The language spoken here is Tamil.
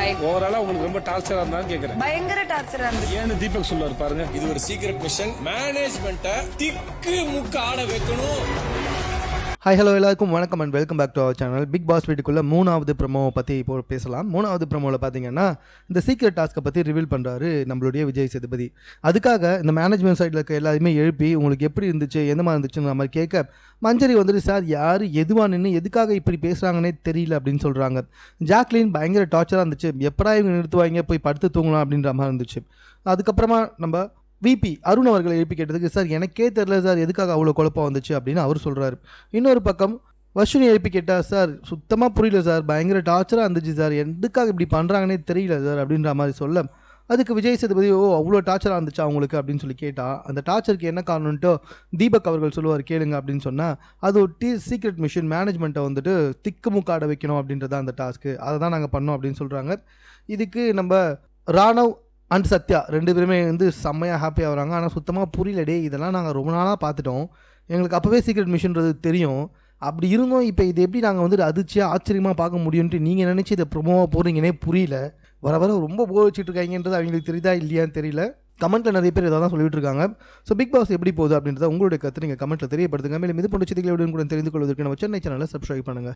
லைக் ஓவராலா உங்களுக்கு ரொம்ப டார்ச்சரா இருந்தான்னு கேக்குறேன். பயங்கர டார்ச்சரா இருந்துச்சு. ஏன்னு தீபக் சொல்லுவாரு பாருங்க. இது ஒரு சீக்ரெட் மிஷன். மேனேஜ்மெண்ட்டை திக்கு முக்கு ஆட வைக்கணும். ஹாய் ஹலோ எல்லாருக்கும் வணக்கம் and welcome back to our channel. Big boss வீட்டுக்குள்ளே 3வது ப்ரோமோவை பற்றி இப்போ பேசலாம். 3வது ப்ரோமோவில் பார்த்தீங்கன்னா இந்த சீக்ரெட் டாஸ்க்கை பற்றி ரிவீல் பண்ணுறாரு நம்மளுடைய விஜய் சேதுபதி. அதுக்காக இந்த மேனேஜ்மெண்ட் சைடில் இருக்க எல்லாருமே எழுப்பி உங்களுக்கு எப்படி இருந்துச்சு, எந்த மாதிரி இருந்துச்சுன்னு நம்ம கேட்க மஞ்சரி வந்துட்டு சார் யார் எதுவாக நின்று எதுக்காக இப்படி பேசுகிறாங்கன்னே தெரியல அப்படின்னு சொல்கிறாங்க. ஜாக்லின் பயங்கர டார்ச்சராக இருந்துச்சு, எப்படா இவங்க நிறுத்துவாங்க, போய் படுத்து தூங்கலாம் அப்படின்ற மாதிரி இருந்துச்சு. அதுக்கப்புறமா நம்ம விபி அருண் அவர்களை எழுப்பி கேட்டதுக்கு சார் எனக்கே தெரில சார் எதுக்காக அவ்வளோ குழப்பம் வந்துச்சு அப்படின்னு அவர் சொல்கிறாரு. இன்னொரு பக்கம் வர்ஷினி எழுப்பி கேட்டால் சார் சுத்தமாக புரியல சார், பயங்கர டார்ச்சராக இருந்துச்சு சார், எதுக்காக இப்படி பண்ணுறாங்கன்னே தெரியல சார் அப்படின்ற மாதிரி சொல்ல அதுக்கு விஜய் சேதுபதி அவ்வளோ டார்ச்சராக இருந்துச்சு அவங்களுக்கு அப்படின்னு சொல்லி கேட்டால் அந்த டார்ச்சருக்கு என்ன காரணம்ன்ட்டு தீபக் அவர்கள் சொல்லுவார் கேளுங்க அப்படின்னு சொன்னால் அது ஒரு சீக்ரெட் மிஷன், மேனேஜ்மெண்ட்டை வந்துட்டு திக்கு முக்காட வைக்கணும் அப்படின்றத அந்த டாஸ்க்கு, அதை தான் நாங்கள் பண்ணோம் அப்படின்னு சொல்கிறாங்க. இதுக்கு நம்ம ராணவ் அண்ட் சத்யா 2 பேருமே வந்து செம்மையாக ஹாப்பியாக வராங்க. ஆனால் சுத்தமாக புரியலடே, இதெல்லாம் நாங்கள் ரொம்ப நாளாக பார்த்துட்டோம், எங்களுக்கு அப்போவே சீக்ரெட் மிஷன்றது தெரியும், அப்படி இருந்தோம் இப்போ இது எப்படி நாங்கள் வந்துட்டு அதிர்ச்சியாக ஆச்சரியமாக பார்க்க முடியும்ன்ட்டு நீங்கள் நினச்சி இதை ப்ரொமோவாக போகிறீங்கன்னே புரியல, வர வர ரொம்ப போர் வச்சுட்டு இருக்காங்கன்றது அவங்களுக்கு தெரியுதா இல்லையான்னு தெரியல. கமெண்ட்டில் நிறைய பேர் இதை தான் சொல்லிட்டு இருக்காங்க. ஸோ பிக் பாஸ் எப்படி போகுது அப்படின்றத உங்களுடைய கருத்து நீங்கள் கமெண்ட்டில் தெரியப்படுத்துங்க. மேலும் இது போன்ற செய்திகளை கூட தெரிந்து கொள்வதற்கு நம்ம சென்னை சேனலை சப்ஸ்கிரைப் பண்ணுங்கள்.